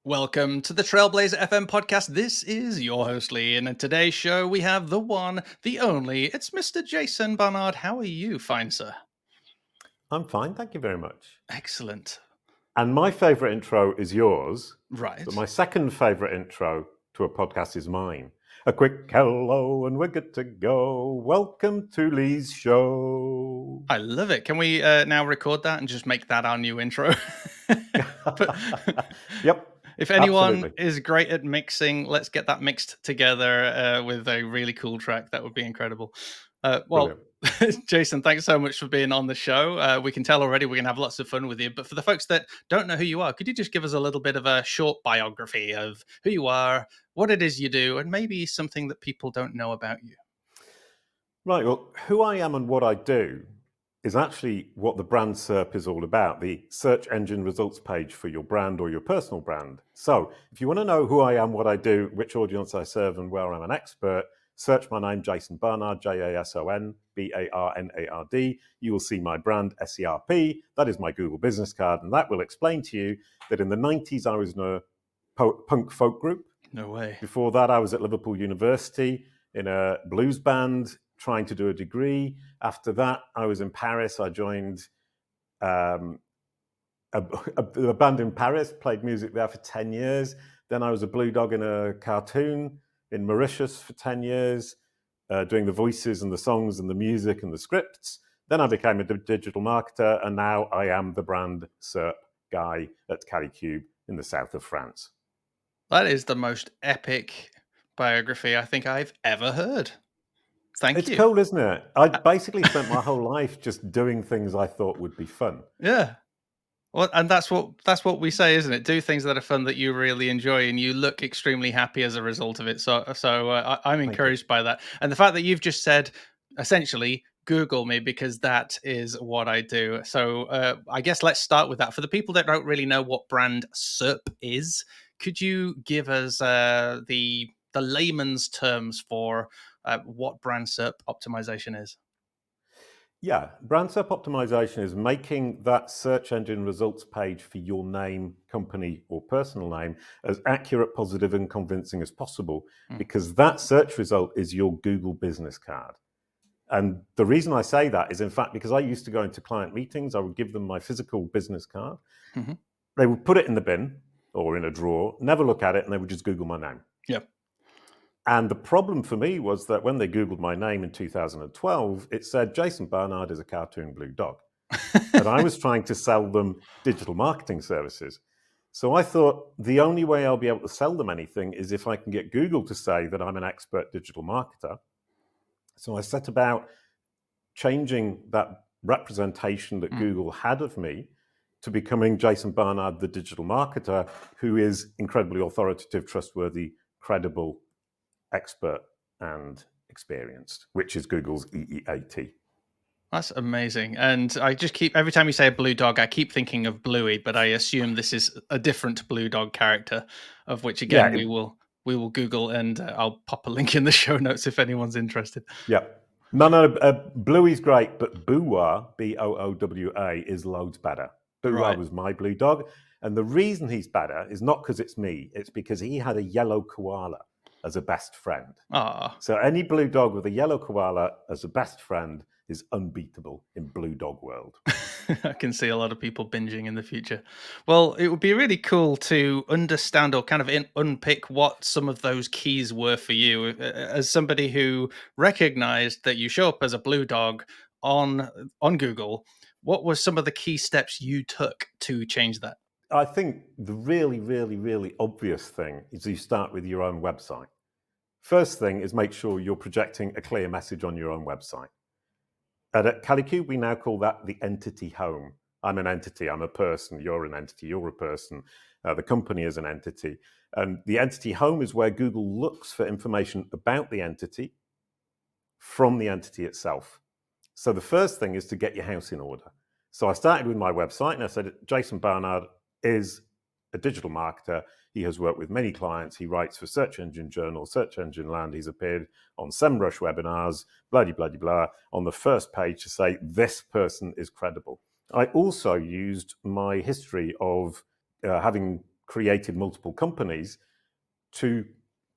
Welcome to the Trailblazer FM podcast. This is your host, Lee, and in today's show we have the one, the only. It's Mr. Jason Barnard. How are you, fine sir? I'm fine, thank you very much. Excellent. And my favourite intro is yours, Right. but my second favourite intro to a podcast is mine. A quick hello and we're good to go. Welcome to Lee's show. I love it. Can we now record that and just make that our new intro? But Yep. if anyone Absolutely. is great at mixing, let's get that mixed together with a really cool track. That would be incredible. Brilliant. Jason, thanks so much for being on the show. We can tell already we're going to have lots of fun with you. But for the folks that don't know who you are, could you just give us a little bit of a short biography of who you are, what it is you do, and maybe something that people don't know about you? Right, well, who I am and what I do is actually what the brand SERP is all about, the search engine results page for your brand or your personal brand. So if you want to know who I am, what I do, which audience I serve, and where I'm an expert, search my name, Jason Barnard, Jason Barnard. You will see my brand, SERP. That is my Google business card, and that will explain to you that in the 90s, I was in a punk folk group. No way. Before that, I was at Liverpool University in a blues band trying to do a degree. After that, I was in Paris. I joined a band in Paris, played music there for 10 years. Then I was a blue dog in a cartoon in Mauritius for 10 years, doing the voices and the songs and the music and the scripts. Then I became a digital marketer, and now I am the brand SERP Guy at Calicube in the south of France. That is the most epic biography I think I've ever heard. Thank It's you. cool, isn't it? I basically spent my whole life just doing things I thought would be fun. Yeah. Well, and that's what we say, isn't it? Do things that are fun that you really enjoy, and you look extremely happy as a result of it. I'm Thank you. encouraged by that, and the fact that you've just said, essentially, Google me because that is what I do. So I guess let's start with that. For the people that don't really know what brand SERP is, could you give us the layman's terms for what brand SERP optimization is? Yeah, brand SERP optimization is making that search engine results page for your name, company, or personal name as accurate, positive, and convincing as possible, because that search result is your Google business card. And the reason I say that is, in fact, because I used to go into client meetings, I would give them my physical business card. Mm-hmm. They would put it in the bin or in a drawer, never look at it, and they would just Google my name. Yep. And the problem for me was that when they Googled my name in 2012, it said Jason Barnard is a cartoon blue dog. And I was trying to sell them digital marketing services. So I thought the only way I'll be able to sell them anything is if I can get Google to say that I'm an expert digital marketer. So I set about changing that representation that Google had of me to becoming Jason Barnard, the digital marketer, who is incredibly authoritative, trustworthy, credible, expert, and experienced, which is Google's EEAT. That's amazing. And I just keep, every time you say a blue dog, I keep thinking of Bluey, but I assume this is a different blue dog character, of which Yeah, again we will Google, and I'll pop a link in the show notes if anyone's interested. yeah. No, Bluey's great, but Boowa, Boowa, is loads better. Boowa Right. was my blue dog. And the reason he's better is not because it's me, it's because he had a yellow koala as a best friend. Ah, So any blue dog with a yellow koala as a best friend is unbeatable in blue dog world. I can see a lot of people binging in the future. Well, it would be really cool to understand or kind of unpick what some of those keys were for you as somebody who recognized that you show up as a blue dog on Google. What were some of the key steps you took to change that? I think the really, really, really obvious thing is you start with your own website. First thing is make sure you're projecting a clear message on your own website. And at Calicube, we now call that the entity home. I'm an entity, I'm a person, you're an entity, you're a person. The company is an entity. And the entity home is where Google looks for information about the entity from the entity itself. So the first thing is to get your house in order. So I started with my website and I said, Jason Barnard is a digital marketer. He has worked with many clients. He writes for Search Engine Journal, Search Engine Land. He's appeared on SEMrush webinars, blah, blah, blah, blah, on the first page to say this person is credible. I also used my history of having created multiple companies to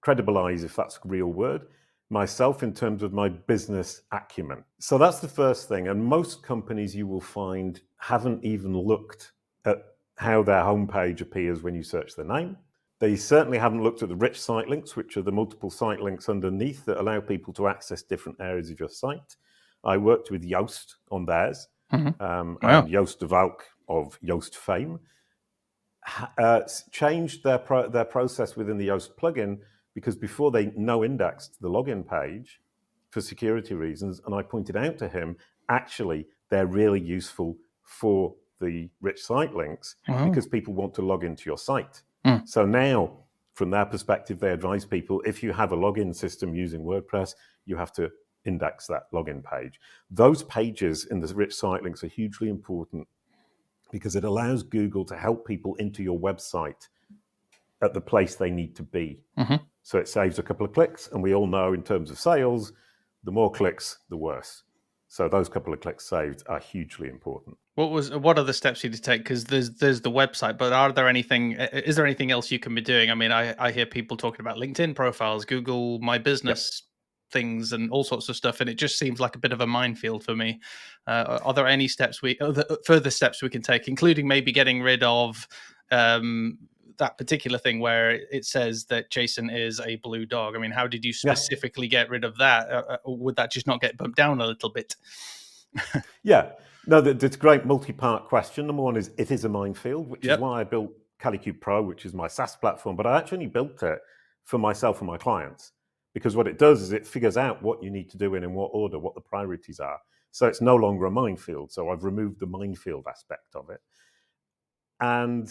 credibilize, if that's a real word, myself in terms of my business acumen. So that's the first thing. And most companies you will find haven't even looked at how their homepage appears when you search their name. They certainly haven't looked at the rich site links, which are the multiple site links underneath that allow people to access different areas of your site. I worked with Yoast on theirs, Wow. and Joost de Valk of Yoast fame changed their process within the Yoast plugin, because before they no-indexed the login page for security reasons, and I pointed out to him, actually, they're really useful for the rich site links because people want to log into your site. So now, from their perspective, they advise people, if you have a login system using WordPress, you have to index that login page. Those pages in the rich site links are hugely important because it allows Google to help people into your website at the place they need to be. So it saves a couple of clicks, and we all know in terms of sales, the more clicks, the worse. So those couple of clicks saved are hugely important. What are the steps you need to take? Because there's the website, but are there anything? Is there anything else you can be doing? I mean, I hear people talking about LinkedIn profiles, Google My Business things, and all sorts of stuff, and it just seems like a bit of a minefield for me. Are there any further steps we can take, including maybe getting rid of that particular thing where it says that Jason is a blue dog? I mean, how did you specifically get rid of that? Would that just not get bumped down a little bit? Yeah, no, that's a great multi-part question. Number one is it is a minefield, which is Yep. why I built Calicube Pro, which is my SaaS platform. But I actually built it for myself and my clients, because what it does is it figures out what you need to do and in what order, what the priorities are. So it's no longer a minefield. So I've removed the minefield aspect of it. And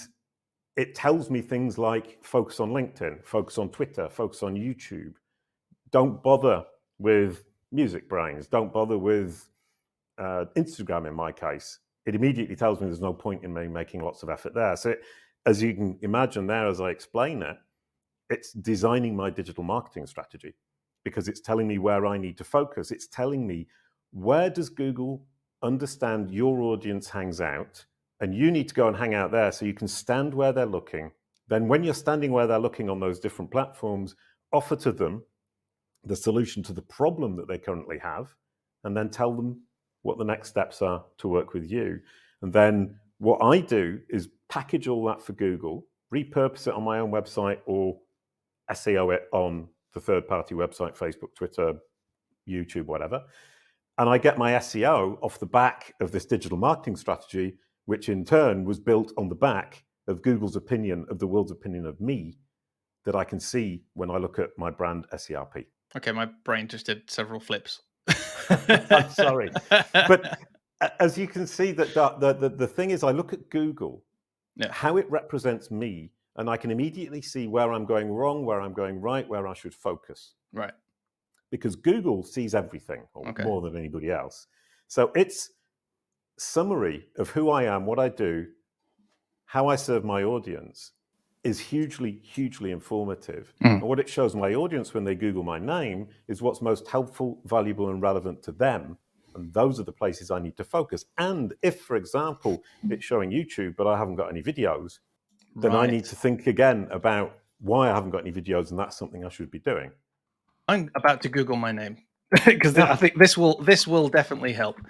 it tells me things like focus on LinkedIn, focus on Twitter, focus on YouTube. Don't bother with Music Brains. Don't bother with Instagram in my case. It immediately tells me there's no point in me making lots of effort there. So as you can imagine there, as I explain it, it's designing my digital marketing strategy, because it's telling me where I need to focus. It's telling me, where does Google understand your audience hangs out, and you need to go and hang out there so you can stand where they're looking. Then when you're standing where they're looking on those different platforms, offer to them the solution to the problem that they currently have, and then tell them what the next steps are to work with you. And then what I do is package all that for Google, repurpose it on my own website, or SEO it on the third-party website, Facebook, Twitter, YouTube, whatever. And I get my SEO off the back of this digital marketing strategy, which in turn was built on the back of Google's opinion of the world's opinion of me, that I can see when I look at my brand SERP. Okay, my brain just did several flips. I'm sorry. But as you can see, that the thing is, I look at Google, how it represents me, and I can immediately see where I'm going wrong, where I'm going right, where I should focus. Right. Because Google sees everything, or more than anybody else. So its summary of who I am, what I do, how I serve my audience is hugely, hugely informative. And what it shows my audience when they Google my name is what's most helpful, valuable, and relevant to them. And those are the places I need to focus. And if, for example, it's showing YouTube, but I haven't got any videos, then I need to think again about why I haven't got any videos, and that's something I should be doing. I'm about to Google my name because I think this will definitely help.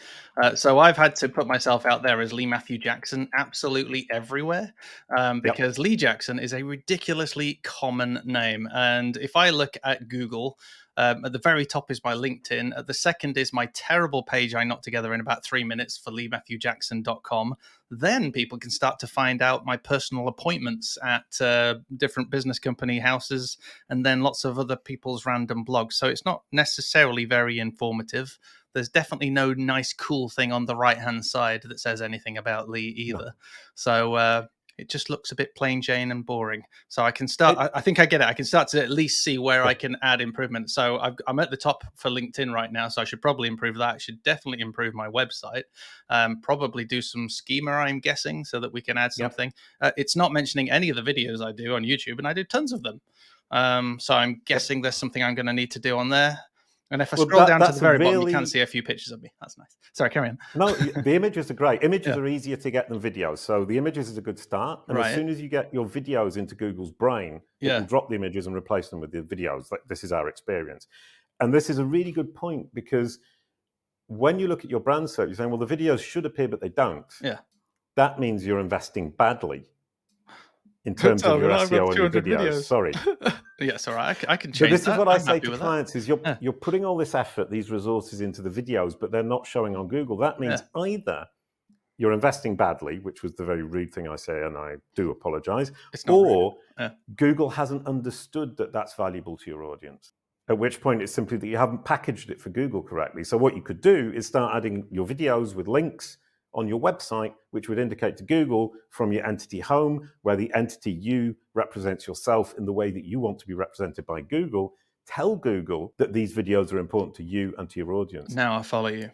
So I've had to put myself out there as Lee Matthew Jackson absolutely everywhere, because Lee Jackson is a ridiculously common name. And if I look at Google, at the very top is my LinkedIn. At the second is my terrible page I knocked together in about 3 minutes for leematthewjackson.com. Then people can start to find out my personal appointments at different business company houses, and then lots of other people's random blogs. So it's not necessarily very informative. There's definitely no nice, cool thing on the right-hand side that says anything about Lee either. No. So it just looks a bit plain Jane and boring. So I can start. I think I get it. I can start to at least see where I can add improvement. So I'm at the top for LinkedIn right now. So I should probably improve that. I should definitely improve my website. Probably do some schema, I'm guessing, so that we can add something. It's not mentioning any of the videos I do on YouTube, and I do tons of them. So I'm guessing there's something I'm going to need to do on there. And if I Well, scroll down to the that's a very bottom, you can really see a few pictures of me. That's nice. Sorry, carry on. no. The images are great. Images Yeah. are easier to get than videos, so the images is a good start. And as Right. soon as you get your videos into Google's brain, it Yeah. will drop the images and replace them with the videos. Like, this is our experience, and this is a really good point, because when you look at your brand search, you're saying, well, the videos should appear, but they don't. Yeah. That means you're investing badly in Don't terms of tell me your that I've got SEO and your 200 videos. videos. Sorry. Yeah, it's all right. I can But change this is that. what I I'm say happy to with that. clients: is Yeah. you're putting all this effort, these resources into the videos, but they're not showing on Google. That means Yeah. either you're investing badly, which was the very rude thing I say, and I do apologize, It's not rude. or Yeah. Google hasn't understood that that's valuable to your audience. At which point it's simply that you haven't packaged it for Google correctly. So what you could do is start adding your videos with links on your website, which would indicate to Google from your entity home, where the entity you represents yourself in the way that you want to be represented by Google. Tell Google that these videos are important to you and to your audience. Now I follow you.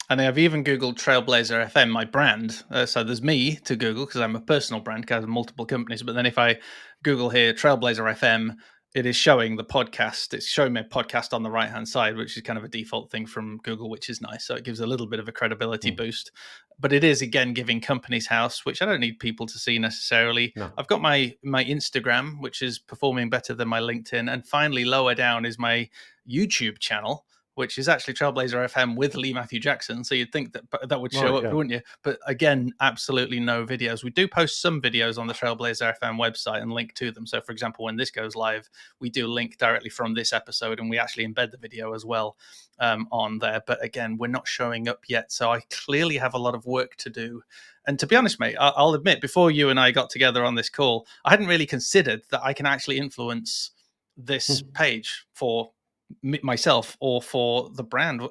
And I've even Googled Trailblazer FM, my brand. So there's me to Google because I'm a personal brand because I have multiple companies. But then if I Google here Trailblazer FM, it is showing the podcast. It's showing me a podcast on the right hand side, which is kind of a default thing from Google, which is nice. So it gives a little bit of a credibility boost. But it is, again, giving Companies House, which I don't need people to see necessarily. No. I've got my Instagram, which is performing better than my LinkedIn. And finally, lower down is my YouTube channel, which is actually Trailblazer FM with Lee Matthew Jackson. So you'd think that that would show Right, up, yeah. wouldn't you? But again, absolutely no videos. We do post some videos on the Trailblazer FM website and link to them. So, for example, when this goes live, we do link directly from this episode, and we actually embed the video as well on there. But again, we're not showing up yet. So I clearly have a lot of work to do. And to be honest, mate, I'll admit, before you and I got together on this call, I hadn't really considered that I can actually influence this page for myself or for the brand.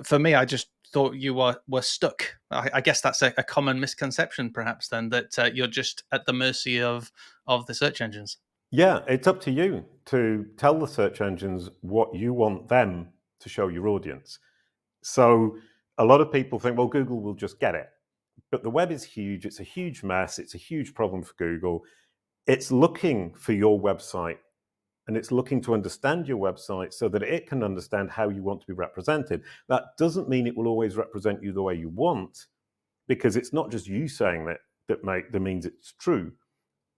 For me, I just thought you were stuck. I guess that's a common misconception, perhaps, then, that you're just at the mercy of the search engines. Yeah, it's up to you to tell the search engines what you want them to show your audience. So a lot of people think, well, Google will just get it. But the web is huge. It's a huge mess. It's a huge problem for Google. It's looking for your website, and it's looking to understand your website so that it can understand how you want to be represented. That doesn't mean it will always represent you the way you want, because it's not just you saying that means it's true.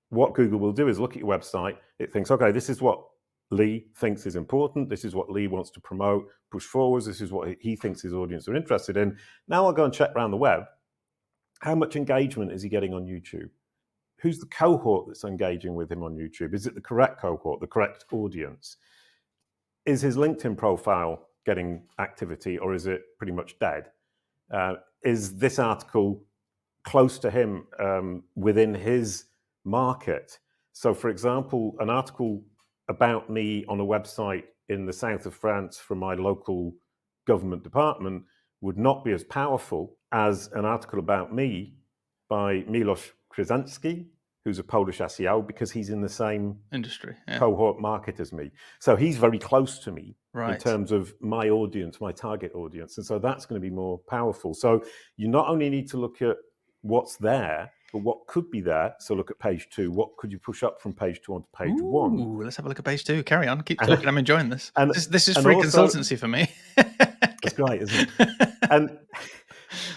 What Google will do is look at your website. It thinks, okay, this is what Lee thinks is important. This is what Lee wants to promote, push forwards. This is what he thinks his audience are interested in. Now I'll go and check around the web. How much engagement is he getting on YouTube? Who's the cohort that's engaging with him on YouTube? Is it the correct cohort, the correct audience? Is his LinkedIn profile getting activity, or is it pretty much dead? Is this article close to him within his market? So, for example, an article about me on a website in the south of France from my local government department would not be as powerful as an article about me by Milos Krzyzanski, who's a Polish SEO, because he's in the same Industry, yeah. cohort market as me. So he's very close to me in Right. terms of my audience, my target audience. And so that's going to be more powerful. So you not only need to look at what's there, but what could be there. So look at page 2. What could you push up from page 2 onto page 1? Ooh, let's have a look at page 2. Carry on. Keep talking. I'm enjoying this. And This is and free also, consultancy for me. that's great, isn't it?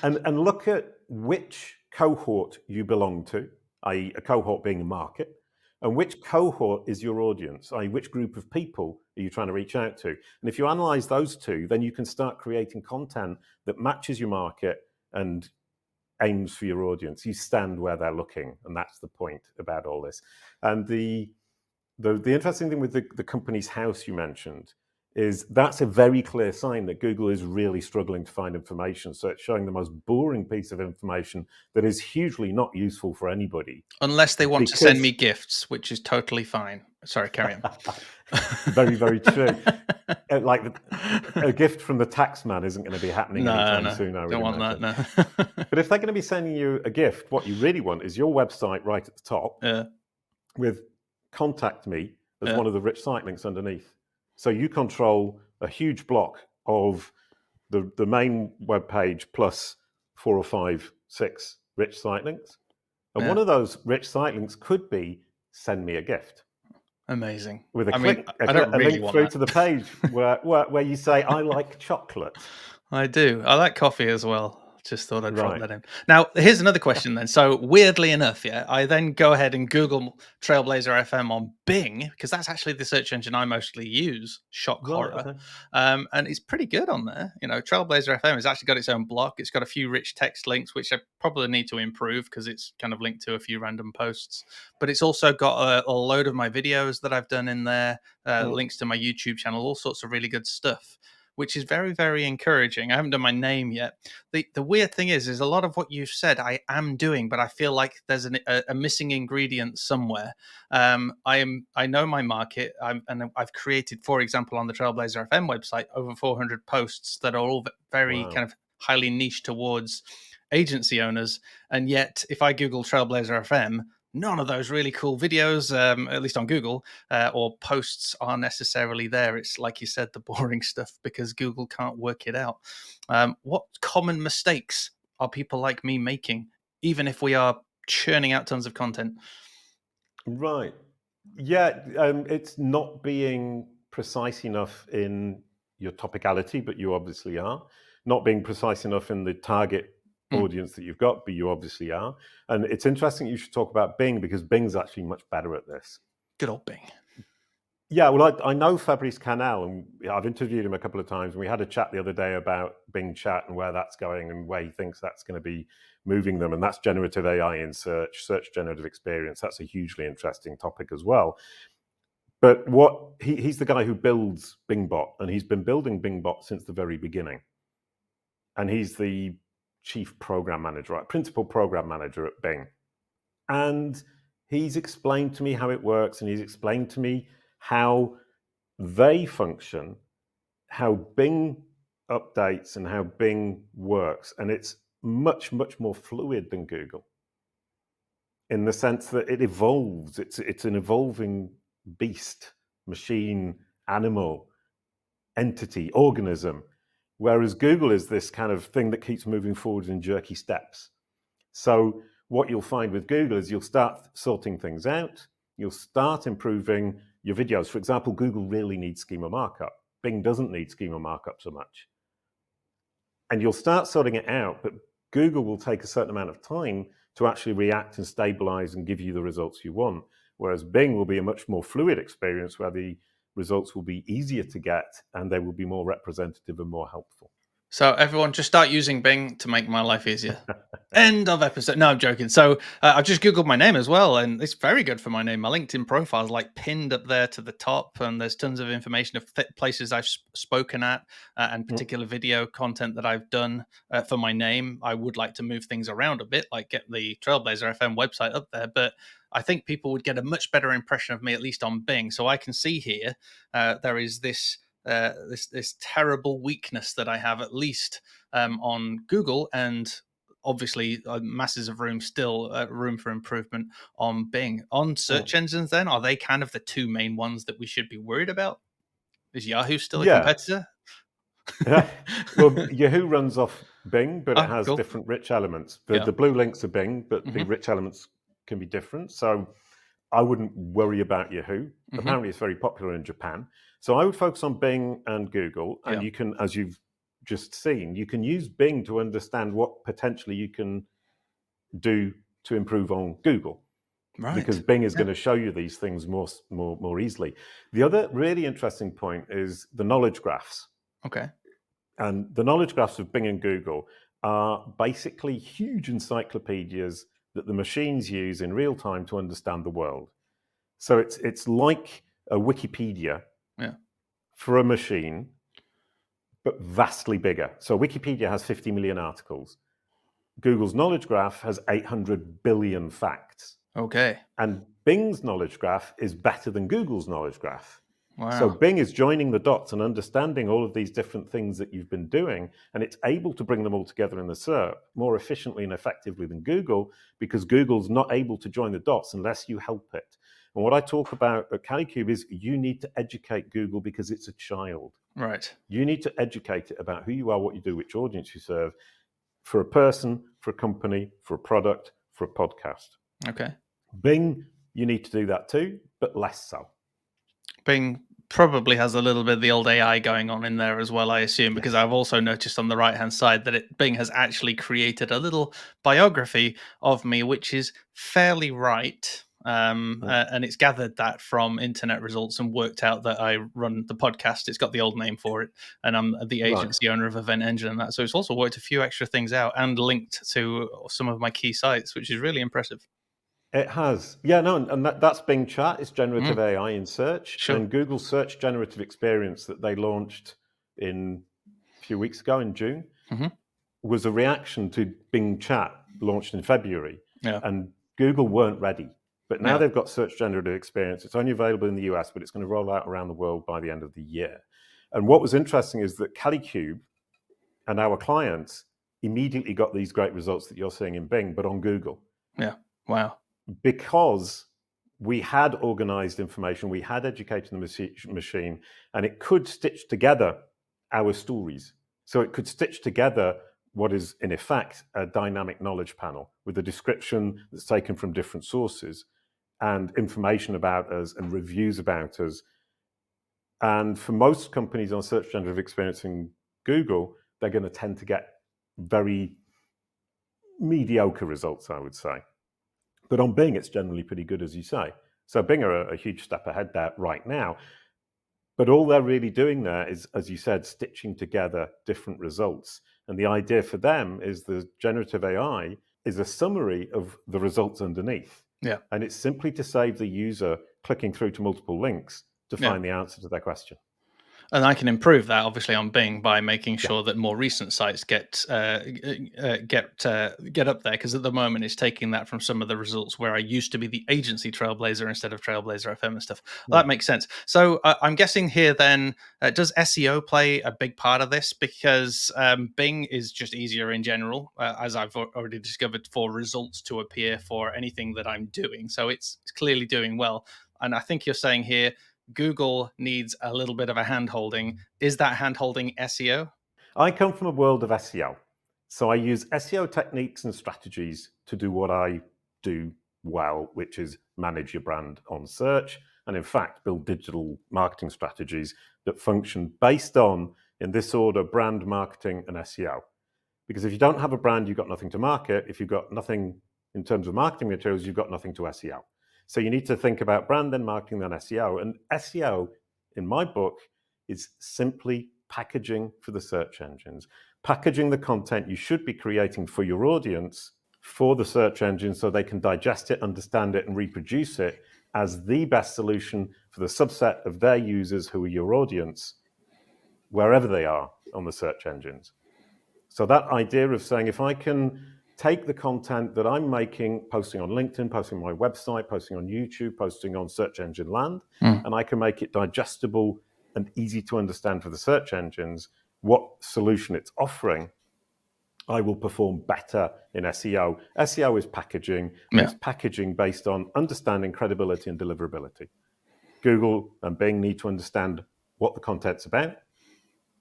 And look at which cohort you belong to, i.e., a cohort being a market, and which cohort is your audience, i.e., which group of people are you trying to reach out to. And if you analyze those two, then you can start creating content that matches your market and aims for your audience. You stand where they're looking, and that's the point about all this. And the interesting thing with the Companies House you mentioned is that's a very clear sign that Google is really struggling to find information. So it's showing the most boring piece of information that is hugely not useful for anybody. Unless they want to send me gifts, which is totally fine. Sorry, carry on. Very, very true. Like a gift from the tax man isn't going to be happening anytime soon, I would don't imagine. want that, no. But if they're going to be sending you a gift, what you really want is your website right at the top with contact me as one of the rich site links underneath. So you control a huge block of the main web page plus 4 or 5, 6 rich site links. And one of those rich site links could be send me a gift. Amazing. with a I mean, click, I don't a really link want through that. to the page where you say, "I like chocolate." I do. I like coffee as well. Just thought I'd drop Right. that in. Now, here's another question then. So, weirdly enough, yeah, I then go ahead and Google Trailblazer FM on Bing because that's actually the search engine I mostly use. Shock Right. horror, Okay. and it's pretty good on there. You know, Trailblazer FM has actually got its own block. It's got a few rich text links, which I probably need to improve because it's kind of linked to a few random posts. But it's also got a load of my videos that I've done in there, Mm. links to my YouTube channel, all sorts of really good stuff, which is very, very encouraging. I haven't done my name yet. The weird thing is a lot of what you've said I am doing, but I feel like there's a missing ingredient somewhere. I know my market, and I've created, for example, on the Trailblazer FM website, over 400 posts that are all very Wow. kind of highly niche towards agency owners. And yet, if I Google Trailblazer FM, none of those really cool videos, at least on Google, or posts are necessarily there. It's like you said, the boring stuff because Google can't work it out. What common mistakes are people like me making, even if we are churning out tons of content? Right. Yeah, it's not being precise enough in your topicality, but you obviously are. Not being precise enough in the target Hmm, audience that you've got, but you obviously are. And it's interesting you should talk about Bing because Bing's actually much better at this. good old Bing. Yeah, well, I know Fabrice Canal, and I've interviewed him a couple of times. And we had a chat the other day about Bing Chat and where that's going and where he thinks that's going to be moving them. And that's generative AI in search generative experience. That's a hugely interesting topic as well. But he's the guy who builds BingBot, and he's been building BingBot since the very beginning. And he's the chief program manager, right? Principal program manager at Bing. And he's explained to me how it works, and he's explained to me how they function, how Bing updates, and how Bing works. And it's much, much more fluid than Google in the sense that it evolves. It's an evolving beast, machine, animal, entity, organism, whereas Google is this kind of thing that keeps moving forward in jerky steps. So what you'll find with Google is you'll start sorting things out, you'll start improving your videos. For example, Google really needs schema markup. Bing doesn't need schema markup so much. And you'll start sorting it out, but Google will take a certain amount of time to actually react and stabilize and give you the results you want. Whereas Bing will be a much more fluid experience where the results will be easier to get and they will be more representative and more helpful. So everyone, just start using Bing to make my life easier. End of episode. No, I'm joking. So I've just Googled my name as well, and it's very good for my name. My LinkedIn profile is like pinned up there to the top, and there's tons of information of places I've spoken at and Mm. particular video content that I've done for my name. I would like to move things around a bit, like get the Trailblazer FM website up there, but I think people would get a much better impression of me, at least on Bing. So I can see here there is this terrible weakness that I have, at least on Google, and obviously masses of room for improvement on Bing. On Mm. search engines, then, are they kind of the two main ones that we should be worried about? Is Yahoo still a Yeah. competitor? Well, Yahoo runs off Bing, but it Oh, has cool. different rich elements. Yeah. The blue links are Bing, but the Hmm. rich elements can be different. So I wouldn't worry about Yahoo. Hmm. Apparently, it's very popular in Japan. So I would focus on Bing and Google. And Yeah. you can, as you've just seen, you can use Bing to understand what potentially you can do to improve on Google because Right. Bing is Yeah. going to show you these things more easily. The other really interesting point is the knowledge graphs. Okay. And the knowledge graphs of Bing and Google are basically huge encyclopedias that the machines use in real time to understand the world. So it's like a Wikipedia Yeah. for a machine, but vastly bigger. So Wikipedia has 50 million articles. Google's knowledge graph has 800 billion facts. Okay. And Bing's knowledge graph is better than Google's knowledge graph. So Wow. Bing is joining the dots and understanding all of these different things that you've been doing, and it's able to bring them all together in the SERP more efficiently and effectively than Google, because Google's not able to join the dots unless you help it. And what I talk about at Calicube is you need to educate Google because it's a child. Right. You need to educate it about who you are, what you do, which audience you serve, for a person, for a company, for a product, for a podcast. Okay. Bing, you need to do that too, but less so. Bing probably has a little bit of the old AI going on in there as well, I assume, because Yes. I've also noticed on the right hand side that Bing has actually created a little biography of me, which is fairly right. Mm. And it's gathered that from internet results and worked out that I run the podcast. It's got the old name for it, and I'm the Right. agency owner of Event Engine and that. So it's also worked a few extra things out and linked to some of my key sites, which is really impressive. It has. Yeah, no, and that's Bing Chat. It's Mm, generative AI in search. sure. And Google Search Generative Experience that they launched in a few weeks ago in June Hmm. was a reaction to Bing Chat launched in February. Yeah. And Google weren't ready. But now Yeah. they've got Search Generative Experience. It's only available in the US, but it's going to roll out around the world by the end of the year. And what was interesting is that Calicube and our clients immediately got these great results that you're seeing in Bing, but on Google. Yeah. Wow. Because we had organized information, we had educated the machine, and it could stitch together our stories. So it could stitch together what is, in effect, a dynamic knowledge panel with a description that's taken from different sources and information about us and reviews about us. And for most companies on Search Generative Experience in Google, they're going to tend to get very mediocre results, I would say. But on Bing, it's generally pretty good, as you say. So Bing are a huge step ahead there right now. But all they're really doing there is, as you said, stitching together different results. And the idea for them is the generative AI is a summary of the results underneath. Yeah. And it's simply to save the user clicking through to multiple links to Yeah. find the answer to their question. And I can improve that obviously on Bing by making Yeah. sure that more recent sites get up there, because at the moment it's taking that from some of the results where I used to be the agency Trailblazer instead of Trailblazer FM and stuff. Well, that Mm. makes sense. So I'm guessing here then, does SEO play a big part of this? Because Bing is just easier in general, as I've already discovered, for results to appear for anything that I'm doing. So it's clearly doing well. And I think you're saying here Google needs a little bit of a hand holding. Is that hand holding SEO? I come from a world of SEO. So I use SEO techniques and strategies to do what I do well, which is manage your brand on search and, in fact, build digital marketing strategies that function based on, in this order, brand, marketing, and SEO. Because if you don't have a brand, you've got nothing to market. If you've got nothing in terms of marketing materials, you've got nothing to SEO. So you need to think about brand, then marketing, then SEO. And SEO, in my book, is simply packaging for the search engines, packaging the content you should be creating for your audience for the search engine so they can digest it, understand it, and reproduce it as the best solution for the subset of their users who are your audience, wherever they are on the search engines. So that idea of saying, if I can take the content that I'm making, posting on LinkedIn, posting on my website, posting on YouTube, posting on search engine land, and I can make it digestible and easy to understand for the search engines what solution it's offering, I will perform better in SEO. SEO is packaging, but Yeah. it's packaging based on understanding credibility and deliverability. Google and Bing need to understand what the content's about,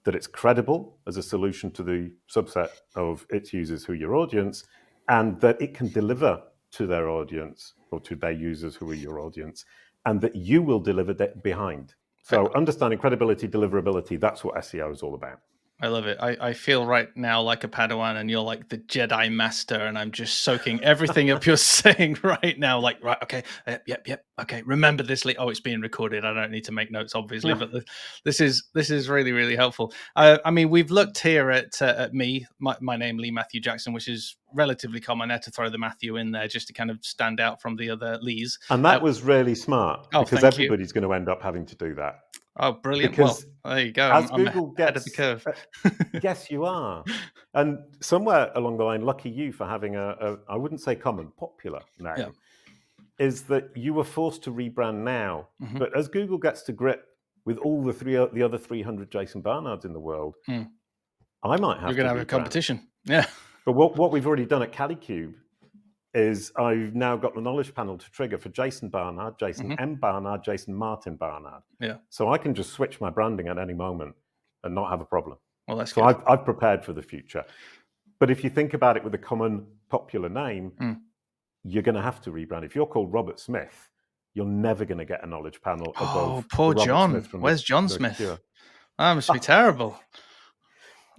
that it's credible as a solution to the subset of its users who are your audience, and that it can deliver to their audience or to their users who are your audience, and that you will deliver that behind. So understanding credibility, deliverability, that's what SEO is all about. I love it. I feel right now like a Padawan, and you're like the Jedi Master, and I'm just soaking everything up you're saying right now. Like, right, okay, yep, okay. Remember this. Oh, it's being recorded. I don't need to make notes, obviously, but this is really really helpful. I mean, we've looked here at me, my name Lee Matthew Jackson, which is relatively common. I had to throw the Matthew in there just to kind of stand out from the other Lees. And that was really smart Oh, because thank you. everybody's going to end up having to do that. Oh, brilliant. Well, Because there you go. as I'm Google ahead of the gets, curve. yes, you are. And somewhere along the line, lucky you for having I wouldn't say common, popular name, Yeah. is that you were forced to rebrand now. Mhm. But as Google gets to grip with all the other 300 Jason Barnards in the world, I might have You're to going to have a rebrand. competition. Yeah. But what we've already done at Calicube is I've now got the knowledge panel to trigger for Jason Barnard, Jason M. Barnard, Jason Martin Barnard. Yeah. So I can just switch my branding at any moment and not have a problem. Well, that's So good. I've prepared for the future. But if you think about it with a common popular name, you're going to have to rebrand. If you're called Robert Smith, you're never going to get a knowledge panel Oh, above the poor Robert John. Smith from Where's John the Smith? Cure. That must be Ah, terrible.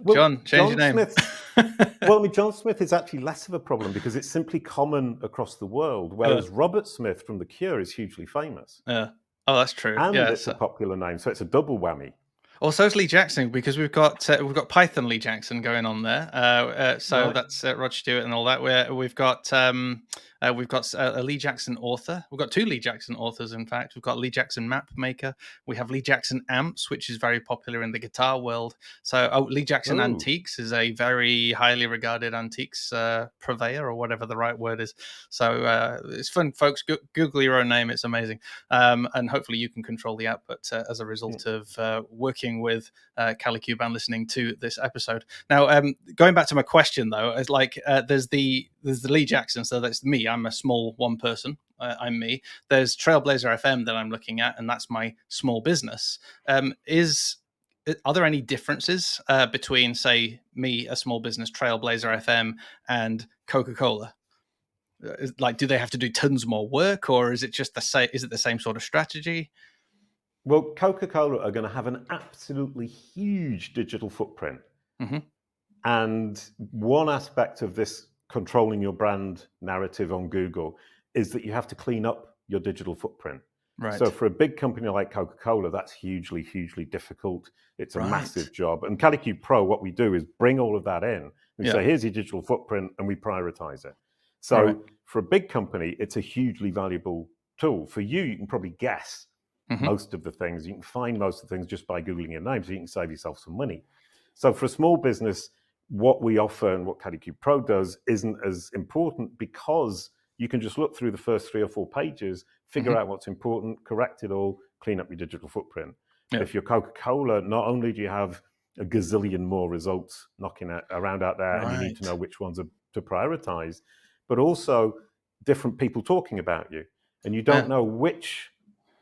well, John, change your John name. Smith's well, I mean, John Smith is actually less of a problem because it's simply common across the world, Yeah, whereas Robert Smith from The Cure is hugely famous yeah. Oh, that's true. and Yeah. it's a popular name, so it's a double whammy. Also, it's Lee Jackson because we've got Python Lee Jackson going on there. So Right? that's Rod Stewart and all that. We've got a Lee Jackson author. We've got two Lee Jackson authors, in fact. We've got Lee Jackson Map Maker. We have Lee Jackson Amps, which is very popular in the guitar world. So, Lee Jackson Oh, Antiques is a very highly regarded antiques purveyor, or whatever the right word is. So it's fun, folks. Google your own name; it's amazing. And hopefully you can control the output as a yeah. result of working with Calicube and listening to this episode. Now, going back to my question though, is like there's the Lee Jackson, so that's me. I'm a small one person. I'm me. There's Trailblazer FM that I'm looking at, and that's my small business. Are there any differences between, say, me, a small business, Trailblazer FM, and Coca-Cola? Like, do they have to do tons more work, or is it just the same? Is it the same sort of strategy? Well, Coca-Cola are going to have an absolutely huge digital footprint. Mm-hmm. And one aspect of this controlling your brand narrative on Google is that you have to clean up your digital footprint. Right. So for a big company like Coca-Cola, that's hugely, hugely difficult. It's a Right. massive job. And Calicube Pro, what we do is bring all of that in. We say, here's your digital footprint, and we prioritize it. So Right. for a big company, it's a hugely valuable tool. For you, you can probably guess Mm-hmm. most of the things. You can find most of the things just by Googling your name, so you can save yourself some money. So for a small business, what we offer and what Calicube Pro does isn't as important because you can just look through the first 3 or 4 pages, figure Mm-hmm. out what's important, correct it all, clean up your digital footprint. Yeah. If you're Coca-Cola, not only do you have a gazillion more results knocking around out there, and you need to know which ones are to prioritize, but also different people talking about you. And you don't know which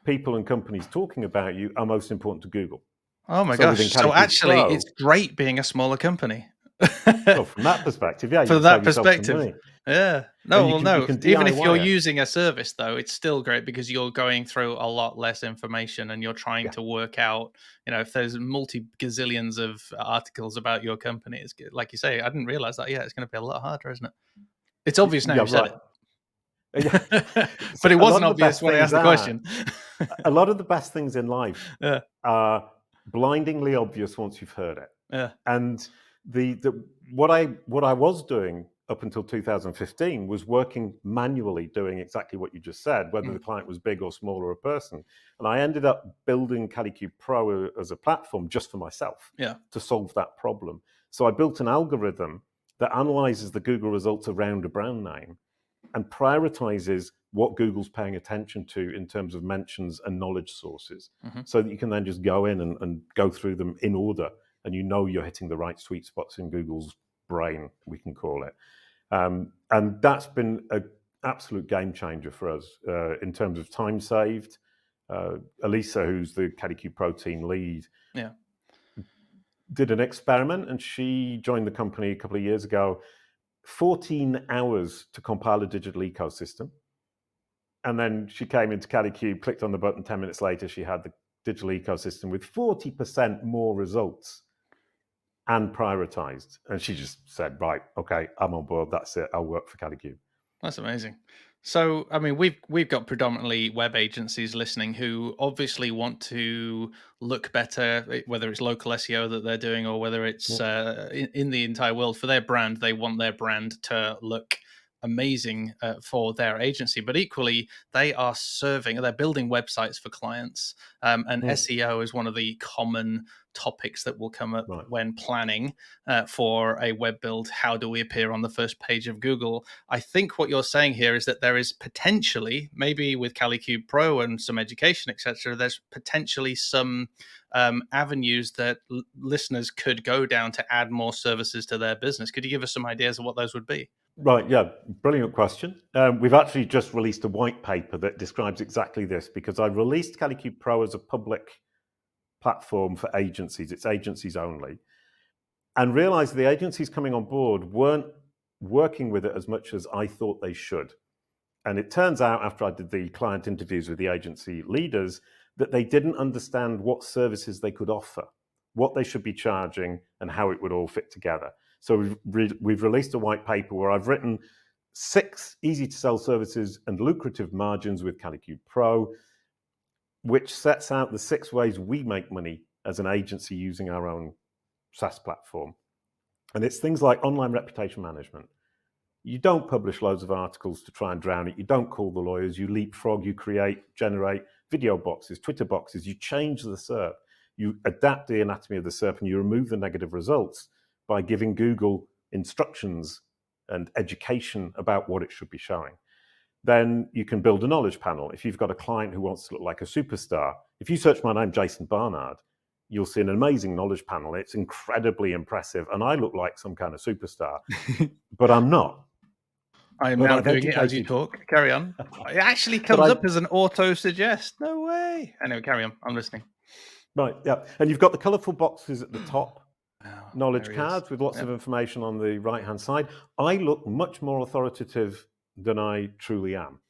people and companies talking about you are most important to Google. Oh my So within gosh. So Calicube actually, Pro, it's great being a smaller company. well, from that perspective, yeah, you For can save that yourself some perspective. money. Yeah. And No, well, you no. can Even if you're DIY it. using a service, though, it's still great because you're going through a lot less information and you're trying Yeah. to work out, if there's multi gazillions of articles about your company, it's good. Like you say, I didn't realize that. Yeah, it's going to be a lot harder, isn't it? It's obvious now Yeah, you said right. it. Yeah. So But it a lot wasn't of the obvious best when I things asked the are question. a lot of the best things in life Yeah. are blindingly obvious once you've heard it. Yeah. And what I was doing up until 2015 was working manually, doing exactly what you just said, whether the client was big or small or a person. And I ended up building Calicube Pro as a platform just for myself Yeah. to solve that problem. So I built an algorithm that analyzes the Google results around a brand name and prioritizes what Google's paying attention to in terms of mentions and knowledge sources, so that you can then just go in and go through them in order, and you're hitting the right sweet spots in Google's brain, we can call it. And that's been an absolute game changer for us in terms of time saved. Elisa, who's the Calicube Pro team lead, did an experiment, and she joined the company a couple of years ago. 14 hours to compile a digital ecosystem. And then she came into Calicube, clicked on the button, 10 minutes later, she had the digital ecosystem with 40% more results and prioritized. And she just said, right, okay, I'm on board. That's it. I'll work for Calicube. That's amazing. So, I mean, we've got predominantly web agencies listening who obviously want to look better, whether it's local SEO that they're doing or whether it's in the entire world for their brand. They want their brand to look amazing for their agency, but equally they're building websites for clients, and SEO is one of the common topics that will come up when planning for a web build. How do we appear on the first page of Google? I think what you're saying here is that there is potentially, maybe with Calicube Pro and some education, etc., there's potentially some avenues that listeners could go down to add more services to their business. Could you give us some ideas of what those would be? Right, yeah, brilliant question. We've actually just released a white paper that describes exactly this, because I released Calicube Pro as a public platform for agencies. It's agencies only. And realized the agencies coming on board weren't working with it as much as I thought they should. And it turns out, after I did the client interviews with the agency leaders, that they didn't understand what services they could offer, what they should be charging, and how it would all fit together. So we've released a white paper where I've written 6 easy-to-sell services and lucrative margins with Kalicube Pro, which sets out the 6 ways we make money as an agency using our own SaaS platform. And it's things like online reputation management. You don't publish loads of articles to try and drown it. You don't call the lawyers. You leapfrog, you generate video boxes, Twitter boxes. You change the SERP. You adapt the anatomy of the SERP and you remove the negative results by giving Google instructions and education about what it should be showing. Then you can build a knowledge panel. If you've got a client who wants to look like a superstar, if you search my name, Jason Barnard, you'll see an amazing knowledge panel. It's incredibly impressive. And I look like some kind of superstar, but I'm not. I am But now I've doing it as you educated. talk. Carry on. It actually But comes I up as an auto suggest. No way. Anyway, carry on. I'm listening. Right, yeah. And you've got the colourful boxes at the top, Wow, knowledge there he is. cards with lots Yep. of information on the right-hand side. I look much more authoritative than I truly am.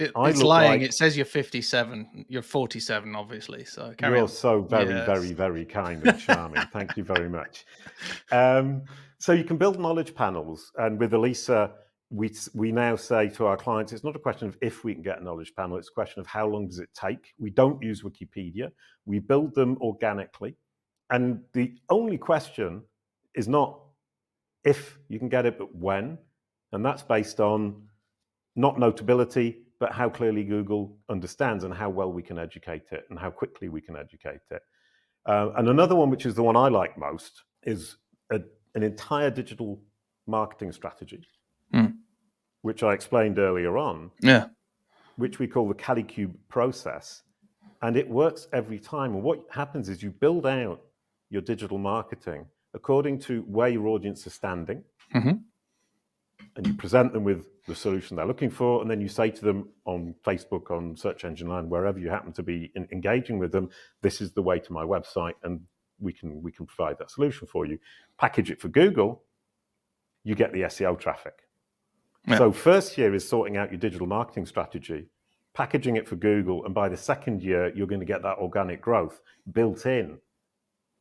I It's look lying. like It says you're 57. You're 47, obviously. So carry you're on. so very, Yes. very, very kind and charming. Thank you very much. So you can build knowledge panels, and with Elisa, we now say to our clients, it's not a question of if we can get a knowledge panel, it's a question of how long does it take. We don't use Wikipedia. We build them organically. And the only question is not if you can get it, but when. And that's based on not notability, but how clearly Google understands and how well we can educate it and how quickly we can educate it. And another one, which is the one I like most, is an entire digital marketing strategy, which I explained earlier on, which we call the Kalicube process. And it works every time. And what happens is you build out your digital marketing according to where your audience is standing. And you present them with the solution they're looking for. And then you say to them on Facebook, on Search Engine Land, wherever you happen to be engaging with them, this is the way to my website, and we can provide that solution for you. Package it for Google, you get the SEO traffic. Yeah. So first year is sorting out your digital marketing strategy, packaging it for Google, and by the second year, you're going to get that organic growth built in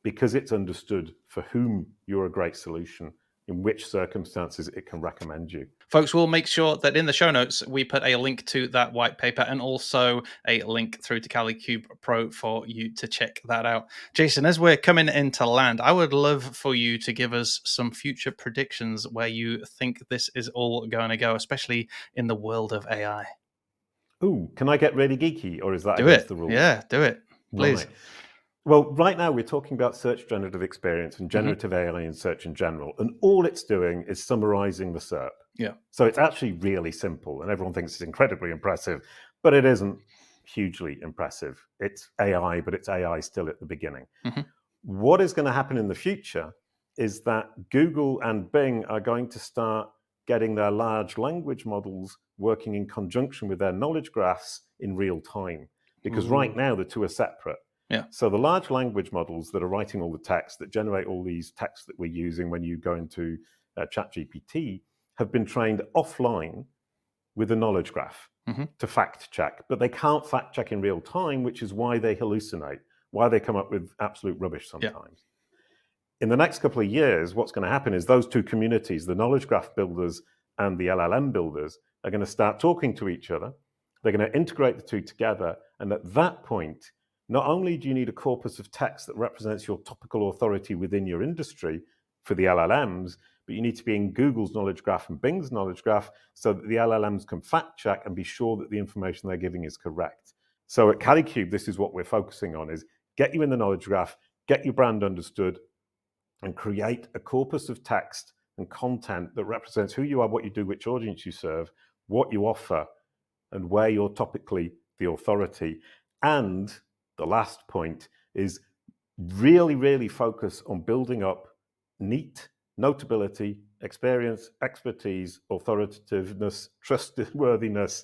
because it's understood for whom you're a great solution, in which circumstances it can recommend you. Folks, we'll make sure that in the show notes, we put a link to that white paper and also a link through to Kalicube Pro for you to check that out. Jason, as we're coming into land, I would love for you to give us some future predictions where you think this is all going to go, especially in the world of AI. Ooh, can I get really geeky, or is that Do against it. the rules? Yeah, do it. Please. Right. Well, right now we're talking about search generative experience and generative AI in search in general. And all it's doing is summarizing the SERP. Yeah. So it's actually really simple, and everyone thinks it's incredibly impressive, but it isn't hugely impressive. It's AI, but it's AI still at the beginning. What is going to happen in the future is that Google and Bing are going to start getting their large language models working in conjunction with their knowledge graphs in real time. Because right now the two are separate. Yeah. So the large language models that are writing all the text, that generate all these texts that we're using when you go into ChatGPT, have been trained offline with a knowledge graph to fact check. But they can't fact check in real time, which is why they hallucinate, why they come up with absolute rubbish sometimes. In the next couple of years, what's going to happen is those two communities, the knowledge graph builders and the LLM builders, are going to start talking to each other. They're going to integrate the two together. And at that point, not only do you need a corpus of text that represents your topical authority within your industry for the LLMs, but you need to be in Google's knowledge graph and Bing's knowledge graph so that the LLMs can fact check and be sure that the information they're giving is correct. So at Kalicube, this is what we're focusing on, is get you in the knowledge graph, get your brand understood, and create a corpus of text and content that represents who you are, what you do, which audience you serve, what you offer, and where you're topically the authority. And the last point is really, really focus on building up neat notability, experience, expertise, authoritativeness, trustworthiness,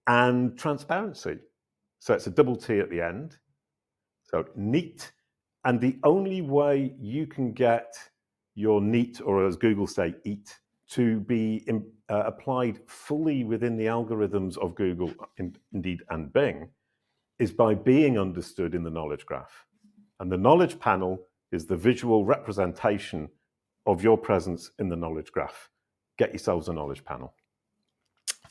and transparency. So it's a double T at the end. So neat. And the only way you can get your neat, or as Google say, EAT, to be applied fully within the algorithms of Google, indeed, and Bing, is by being understood in the knowledge graph. And the knowledge panel is the visual representation of your presence in the knowledge graph. Get yourselves a knowledge panel.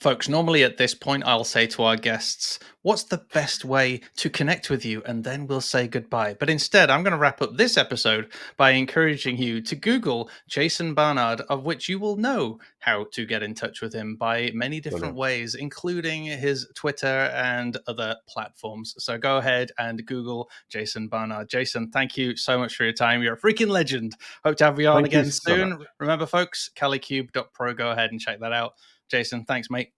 Folks, normally at this point, I'll say to our guests, what's the best way to connect with you? And then we'll say goodbye. But instead, I'm going to wrap up this episode by encouraging you to Google Jason Barnard, of which you will know how to get in touch with him by many different ways, including his Twitter and other platforms. So go ahead and Google Jason Barnard. Jason, thank you so much for your time. You're a freaking legend. Hope to have you on again soon. Remember, folks, calicube.pro. Go ahead and check that out. Jason, thanks, mate.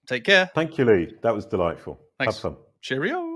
Take care. Thank you, Lee. That was delightful. Thanks. Have fun. Cheerio.